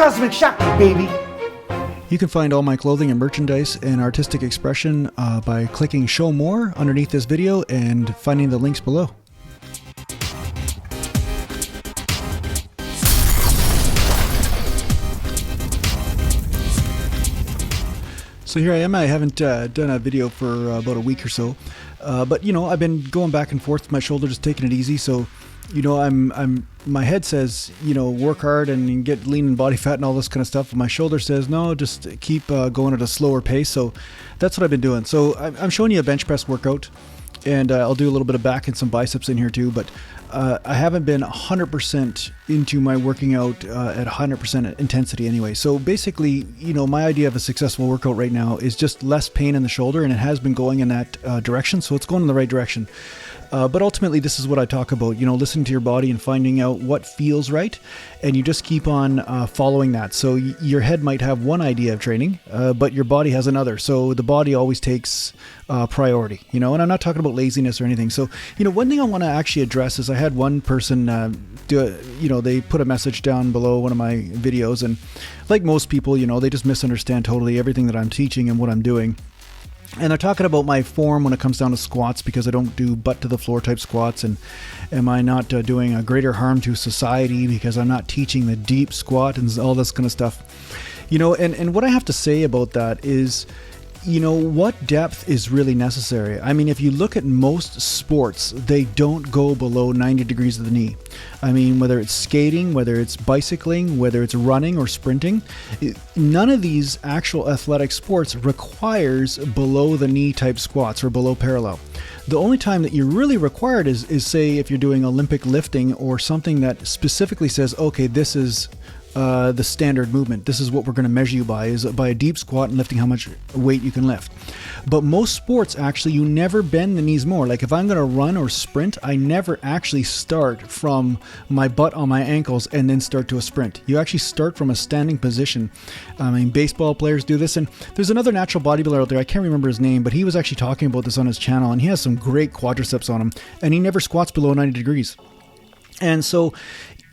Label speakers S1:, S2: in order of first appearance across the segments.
S1: Cosmic Shakti, baby!
S2: You can find all my clothing and merchandise and artistic expression by clicking Show More underneath this video and finding the links below. So here I am. I haven't done a video for about a week or so, but you know, I've been going back and forth with my shoulder, just taking it easy. So, you know, my head says, you know, work hard and get lean and body fat and all this kind of stuff. But my shoulder says, no, just keep going at a slower pace. So that's what I've been doing. So I'm showing you a bench press workout, and I'll do a little bit of back and some biceps in here too. But I haven't been 100% into my working out at 100% intensity anyway. So basically, you know, my idea of a successful workout right now is just less pain in the shoulder, and it has been going in that direction. So it's going in the right direction. But ultimately, this is what I talk about, you know, listening to your body and finding out what feels right. And you just keep on following that. So your head might have one idea of training, but your body has another. So the body always takes priority, you know, and I'm not talking about laziness or anything. So, you know, one thing I want to actually address is I had one person they put a message down below one of my videos. And like most people, you know, they just misunderstand totally everything that I'm teaching and what I'm doing. And they're talking about my form when it comes down to squats, because I don't do butt to the floor type squats. And am I not doing a greater harm to society because I'm not teaching the deep squat and all this kind of stuff? You know, and what I have to say about that is, you know, what depth is really necessary? I mean, if you look at most sports, they don't go below 90 degrees of the knee. I mean, whether it's skating, whether it's bicycling, whether it's running or sprinting, none of these actual athletic sports requires below the knee type squats or below parallel. The only time that you're really required is say if you're doing Olympic lifting or something that specifically says, okay, this is the standard movement. This is what we're going to measure you by, is by a deep squat and lifting how much weight you can lift. But most sports, actually, you never bend the knees more. Like if I'm going to run or sprint, I never actually start from my butt on my ankles and then start to a sprint. You actually start from a standing position. I mean, baseball players do this. And there's another natural bodybuilder out there, I can't remember his name, but he was actually talking about this on his channel, and he has some great quadriceps on him, and he never squats below 90 degrees. And so,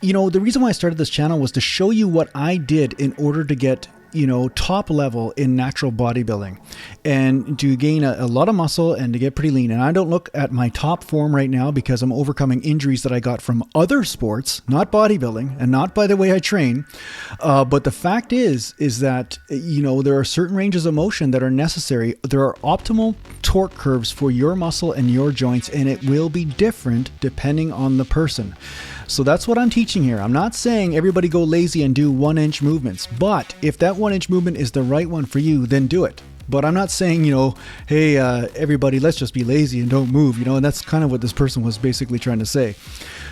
S2: you know, the reason why I started this channel was to show you what I did in order to get, you know, top level in natural bodybuilding and to gain a lot of muscle and to get pretty lean. And I don't look at my top form right now because I'm overcoming injuries that I got from other sports, not bodybuilding and not by the way I train. But the fact is that, you know, there are certain ranges of motion that are necessary. There are optimal torque curves for your muscle and your joints, and it will be different depending on the person. So that's what I'm teaching here. I'm not saying everybody go lazy and do 1-inch movements, but if that 1-inch movement is the right one for you, then do it. But I'm not saying, you know, hey, everybody, let's just be lazy and don't move, you know, and that's kind of what this person was basically trying to say.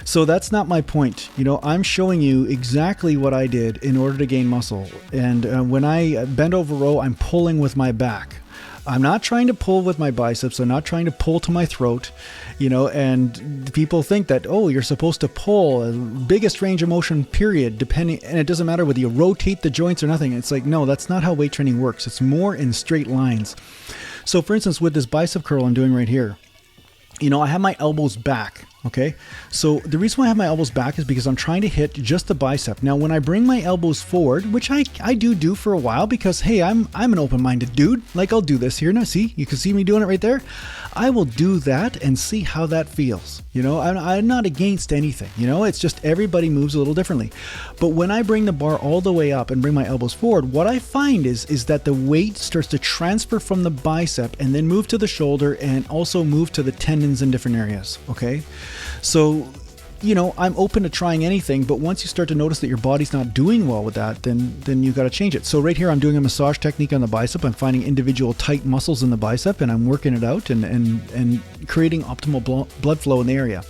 S2: So that's not my point. You know, I'm showing you exactly what I did in order to gain muscle. And when I bend over row, I'm pulling with my back. I'm not trying to pull with my biceps. I'm not trying to pull to my throat, you know, and people think that, oh, you're supposed to pull, biggest range of motion, period, depending, and it doesn't matter whether you rotate the joints or nothing. It's like, no, that's not how weight training works. It's more in straight lines. So for instance, with this bicep curl I'm doing right here, you know, I have my elbows back. Okay, so the reason why I have my elbows back is because I'm trying to hit just the bicep. Now, when I bring my elbows forward, which I do for a while because, hey, I'm an open-minded dude. Like, I'll do this here. Now, see? You can see me doing it right there. I will do that and see how that feels. You know, I'm not against anything. You know, it's just everybody moves a little differently. But when I bring the bar all the way up and bring my elbows forward, what I find is that the weight starts to transfer from the bicep and then move to the shoulder and also move to the tendons in different areas. Okay. So, you know, I'm open to trying anything, but once you start to notice that your body's not doing well with that, then you got to change it. So right here, I'm doing a massage technique on the bicep. I'm finding individual tight muscles in the bicep, and I'm working it out and creating optimal blood flow in the area.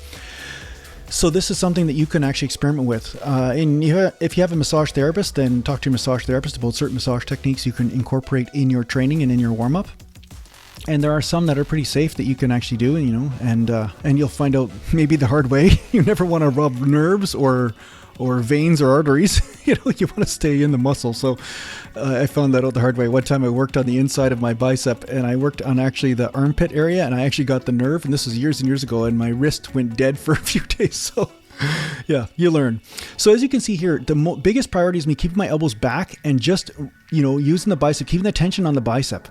S2: So this is something that you can actually experiment with. And if you have a massage therapist, then talk to your massage therapist about certain massage techniques you can incorporate in your training and in your warm-up. And there are some that are pretty safe that you can actually do, you know, and you'll find out maybe the hard way. You never want to rub nerves or veins or arteries. You know, you want to stay in the muscle. So I found that out the hard way. One time I worked on the inside of my bicep, and I worked on actually the armpit area, and I actually got the nerve, and this was years and years ago, and my wrist went dead for a few days. So Yeah, you learn. So as you can see here, the biggest priority is me keeping my elbows back and just, using the bicep, keeping the tension on the bicep.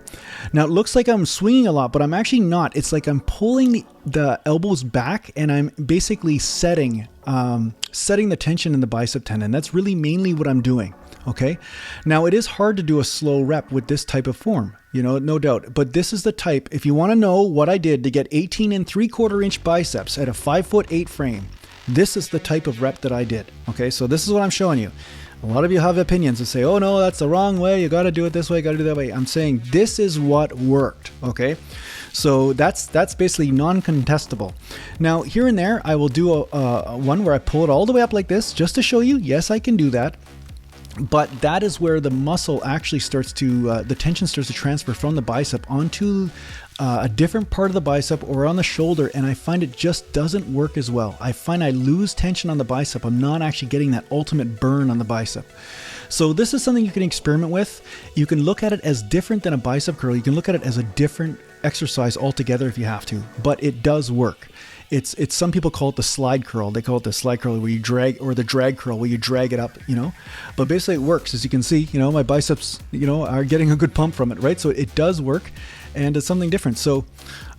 S2: Now it looks like I'm swinging a lot, but I'm actually not. It's like I'm pulling the elbows back and I'm basically setting the tension in the bicep tendon. That's really mainly what I'm doing. Okay. Now it is hard to do a slow rep with this type of form, no doubt, but this is the type, if you want to know what I did to get 18 3/4 inch biceps at a 5'8" frame, this is the type of rep that I did. Okay. So this is what I'm showing you. A lot of you have opinions and say, oh no, that's the wrong way. You got to do it this way. You got to do it that way. I'm saying this is what worked. Okay. So that's basically non-contestable. Now here and there, I will do a one where I pull it all the way up like this just to show you, yes, I can do that. But that is where the muscle actually starts to, the tension starts to transfer from the bicep onto a different part of the bicep or on the shoulder. And I find it just doesn't work as well. I find I lose tension on the bicep. I'm not actually getting that ultimate burn on the bicep. So this is something you can experiment with. You can look at it as different than a bicep curl. You can look at it as a different exercise altogether if you have to, but it does work. It's some people call it the slide curl. They call it the slide curl where you drag, or the drag curl where you drag it up, but basically it works. As you can see, my biceps, are getting a good pump from it, right? So it does work and it's something different. So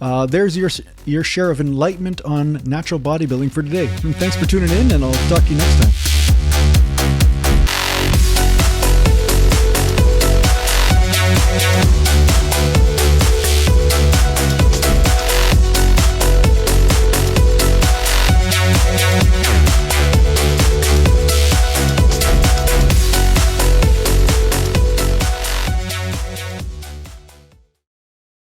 S2: there's your share of enlightenment on natural bodybuilding for today. And thanks for tuning in, and I'll talk to you next time.